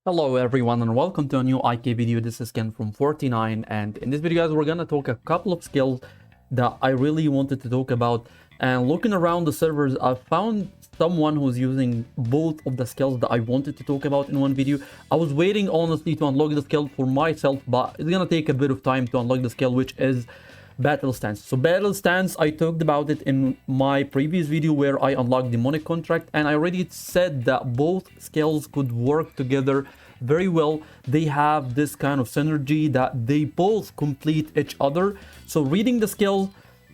Hello everyone and welcome to a new IK video. This is Ken from 49, and in this video guys we're gonna talk a couple of skills that I really wanted to talk about. And looking around the servers, I found someone who's using both of the skills that I wanted to talk about in one video. I was waiting honestly to unlock the skill for myself, but it's gonna take a bit of time to unlock the skill, which is battle stance. So battle stance, I talked about it in my previous video where I unlocked demonic contract, and I already said that both skills could work together very well. They have this kind of synergy that they both complete each other. So reading the skills,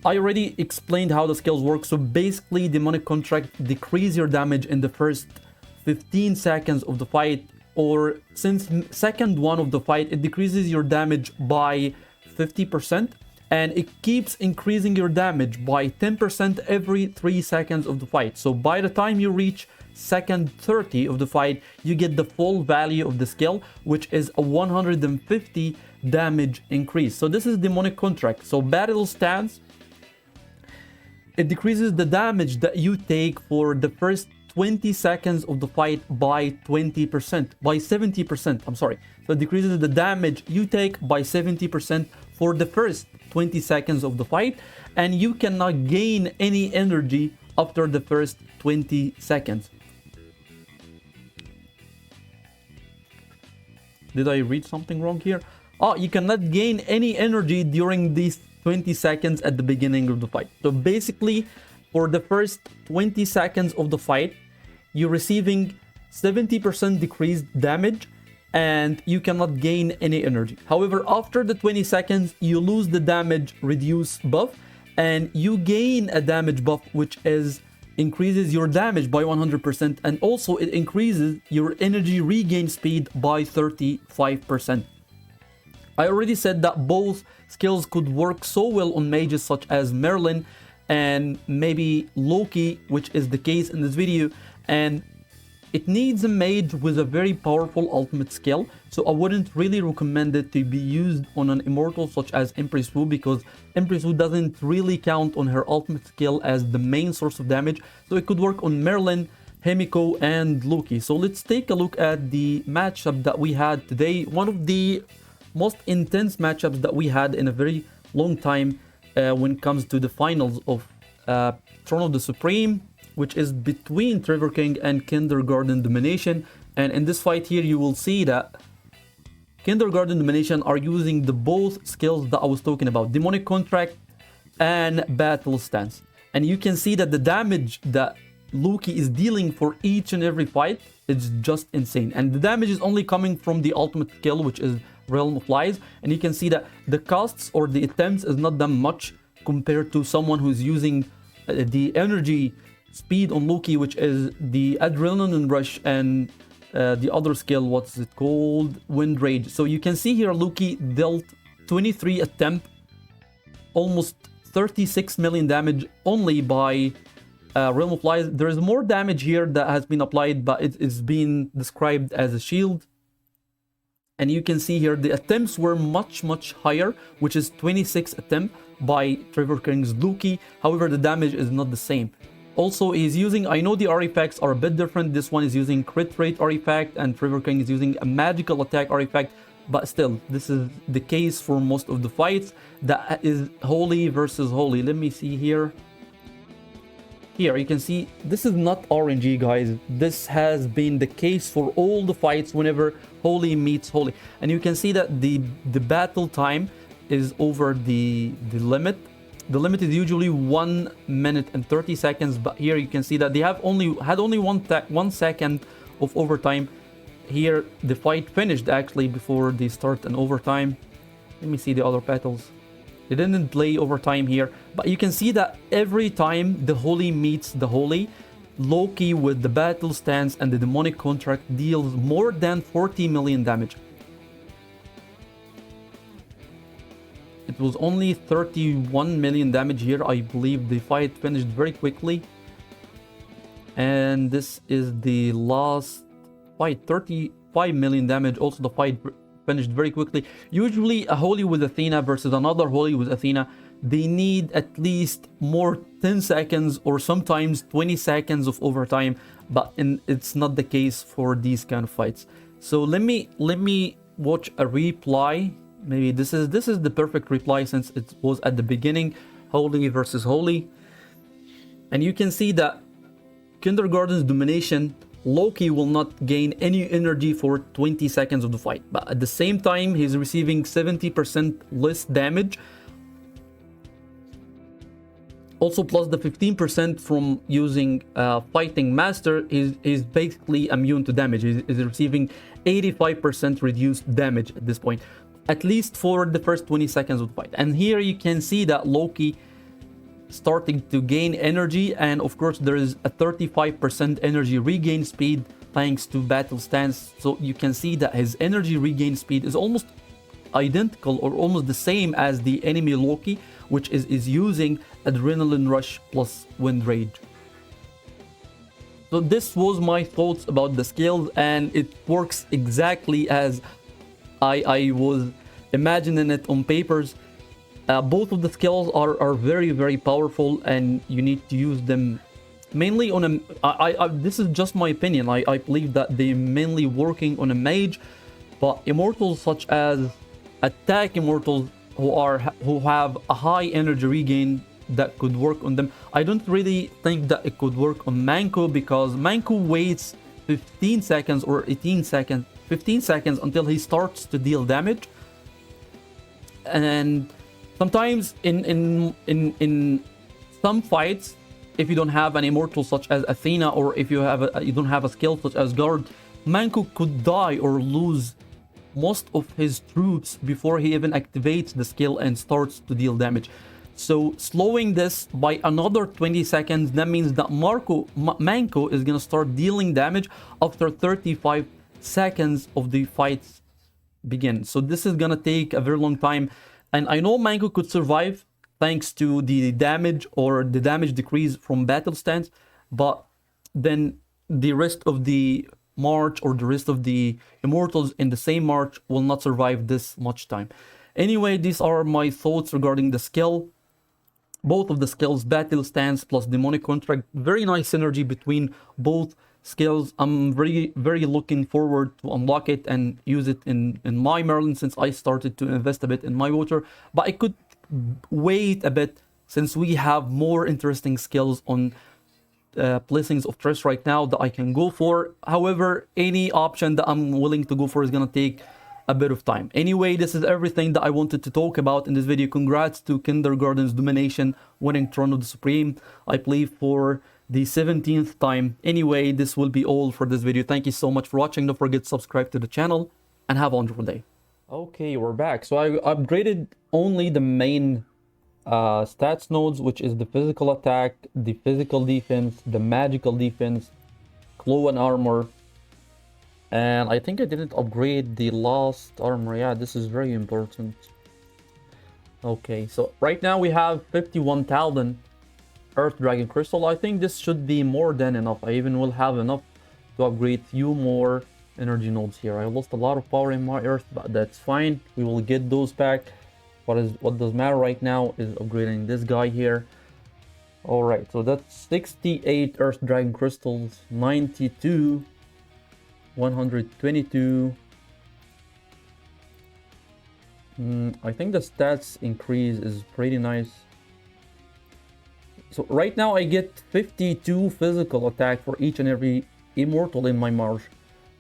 I already explained how the skills work. So basically, demonic contract decrease your damage in the first 15 seconds of the fight, or since second one of the fight, it decreases your damage by 50%. And it keeps increasing your damage by 10% every 3 seconds of the fight. So by the time you reach second 30 of the fight, you get the full value of the skill, which is a 150 damage increase. So this is demonic contract. So battle stance, it decreases the damage that you take for the first 20 seconds of the fight by 20%, by 70%, I'm sorry. So it decreases the damage you take by 70% for the first 20 seconds of the fight, and you cannot gain any energy after the first 20 seconds. Did I read something wrong here? Oh, you cannot gain any energy during these 20 seconds at the beginning of the fight. So basically, for the first 20 seconds of the fight, you're receiving 70% decreased damage, and you cannot gain any energy. However, after the 20 seconds, you lose the damage reduce buff, and you gain a damage buff, which increases your damage by 100%, and also it increases your energy regain speed by 35%. I already said that both skills could work so well on mages such as Merlin and maybe Loki, which is the case in this video, and it needs a mage with a very powerful ultimate skill, so I wouldn't really recommend it to be used on an immortal such as Empress Wu, because Empress Wu doesn't really count on her ultimate skill as the main source of damage. So it could work on Merlin, Himiko, and Loki. So let's take a look at the matchup that we had today. One of the most intense matchups that we had in a very long time when it comes to the finals of Throne of the Supreme, which is between Trevor King and Kindergarten Domination. And in this fight here, you will see that Kindergarten Domination are using the both skills that I was talking about, Demonic Contract and Battle Stance. And you can see that the damage that Loki is dealing for each and every fight is just insane. And the damage is only coming from the ultimate skill, which is Realm of Lies. And you can see that the costs or the attempts is not that much compared to someone who's using the energy speed on Loki, which is the Adrenaline Rush, and the other skill, what's it called? Wind Rage. So you can see here Loki dealt 23 attempt, almost 36 million damage only by Realm of Lies. There is more damage here that has been applied, but it is being described as a shield. And you can see here the attempts were much higher, which is 26 attempt by Trevor King's Loki. However, the damage is not the same. Also, he's using, I know the artifacts are a bit different. This one is using crit rate artifact, and Trevor King is using a magical attack artifact. But still, this is the case for most of the fights. That is holy versus holy. Let me see here. Here, you can see, this is not RNG, guys. This has been the case for all the fights whenever holy meets holy. And you can see that the battle time is over the limit. The limit is usually 1 minute and 30 seconds, but here you can see that they had only 1 second of overtime. Here, the fight finished actually before they start an overtime. Let me see the other battles. They didn't play overtime here, but you can see that every time the holy meets the holy, Loki with the battle stance and the demonic contract deals more than 40 million damage. It was only 31 million damage here. I believe the fight finished very quickly. And this is the last fight, 35 million damage. Also, the fight finished very quickly. Usually, a holy with Athena versus another holy with Athena, they need at least more 10 seconds or sometimes 20 seconds of overtime, but it's not the case for these kind of fights. So let me watch a reply. Maybe this is the perfect reply since it was at the beginning, holy versus holy. And you can see that Kindergarten's domination, Loki will not gain any energy for 20 seconds of the fight, but at the same time he's receiving 70% less damage. Also, plus the 15% from using Fighting Master, is basically immune to damage. He's receiving 85% reduced damage at this point, at least for the first 20 seconds of the fight. And here you can see that Loki starting to gain energy, and of course there is a 35% energy regain speed thanks to battle stance. So you can see that his energy regain speed is almost identical or almost the same as the enemy Loki, which is using Adrenaline Rush plus Wind Rage. So this was my thoughts about the skills, and it works exactly as I was imagining it on papers. Both of the skills are very, very powerful, and you need to use them mainly on a... this is just my opinion. I believe that they're mainly working on a mage, but immortals such as attack immortals who have a high energy regain, that could work on them. I don't really think that it could work on Manko, because Manko waits 15 seconds or 18 seconds, 15 seconds until he starts to deal damage. And sometimes in some fights, if you don't have an immortal such as Athena, or if you don't have a skill such as Guard, Manko could die or lose most of his troops before he even activates the skill and starts to deal damage. So slowing this by another 20 seconds, that means that Manko is gonna start dealing damage after 35 seconds of the fights begin. So this is gonna take a very long time, and I know Manko could survive thanks to the damage or the damage decrease from battle stance, but then the rest of the march or the rest of the immortals in the same march will not survive this much time. Anyway, these are my thoughts regarding the skill. Both of the skills, battle stance plus demonic contract, very nice synergy between both skills. I'm very looking forward to unlock it and use it in my Merlin, since I started to invest a bit in my water, but I could wait a bit since we have more interesting skills on Blessings of Trust right now that I can go for. However, any option that I'm willing to go for is gonna take a bit of time. Anyway, this is everything that I wanted to talk about in this video. Congrats to Kindergarten's domination, winning Throne of the Supreme, I believe for the 17th time. Anyway, this will be all for this video. Thank you so much for watching. Don't forget to subscribe to the channel, and have a wonderful day. Okay, we're back. So I upgraded only the main stats nodes, which is the physical attack, the physical defense, the magical defense, claw and armor. And I think I didn't upgrade the last armor. Yeah, this is very important. Okay, so right now we have 51,000 Earth Dragon Crystal. I think this should be more than enough. I even will have enough to upgrade few more energy nodes here. I lost a lot of power in my Earth, but that's fine. We will get those back. What does matter right now is upgrading this guy here. Alright, so that's 68 Earth Dragon Crystals, 92, 122. I think the stats increase is pretty nice. So right now I get 52 physical attack for each and every immortal in my march.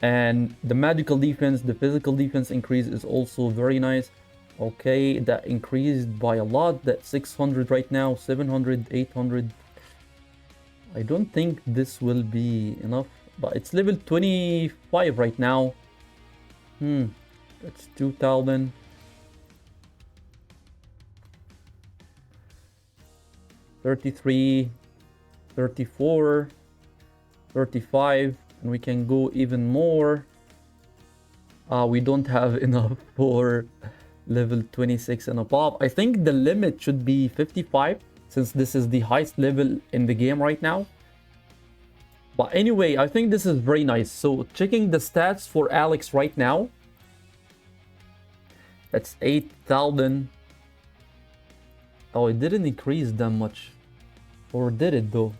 And the magical defense, the physical defense increase is also very nice. Okay, that increased by a lot. That's 600 right now, 700, 800. I don't think this will be enough, but it's level 25 right now. That's 2000. 33, 34, 35, and we can go even more. We don't have enough for level 26 and above. I think the limit should be 55, since this is the highest level in the game right now. But anyway, I think this is very nice. So checking the stats for Alex right now, that's 8,000. Oh, it didn't increase that much. Or did it though?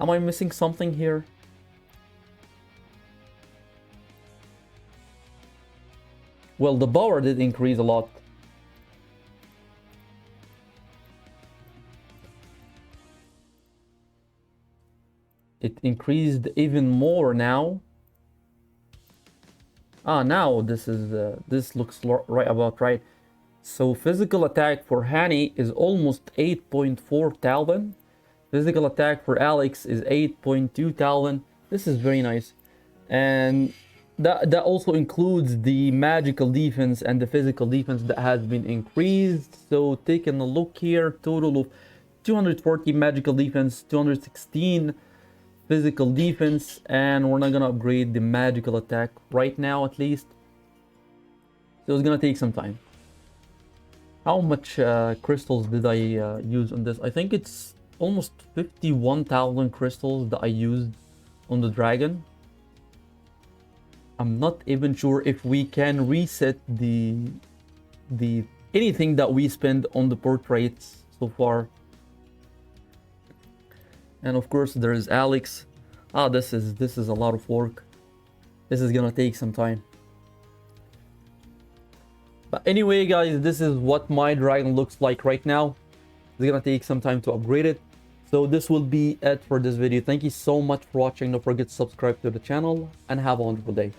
Am I missing something here? Well, the power did increase a lot. It increased even more now. Now this looks right about right. So physical attack for Hani is almost 8.4 thousand. Physical attack for Alex is 8.2 thousand. This is very nice. And that also includes the magical defense and the physical defense that has been increased. So taking a look here, total of 240 magical defense, 216 physical defense, and we're not gonna upgrade the magical attack right now, at least. So it's gonna take some time. How much crystals did I use on this? I think it's almost 51,000 crystals that I used on the dragon. I'm not even sure if we can reset the anything that we spend on the portraits so far. And of course there is Alex. This is a lot of work. This is gonna take some time. But anyway, guys, this is what my dragon looks like right now. It's gonna take some time to upgrade it. So this will be it for this video. Thank you so much for watching. Don't forget to subscribe to the channel and have a wonderful day.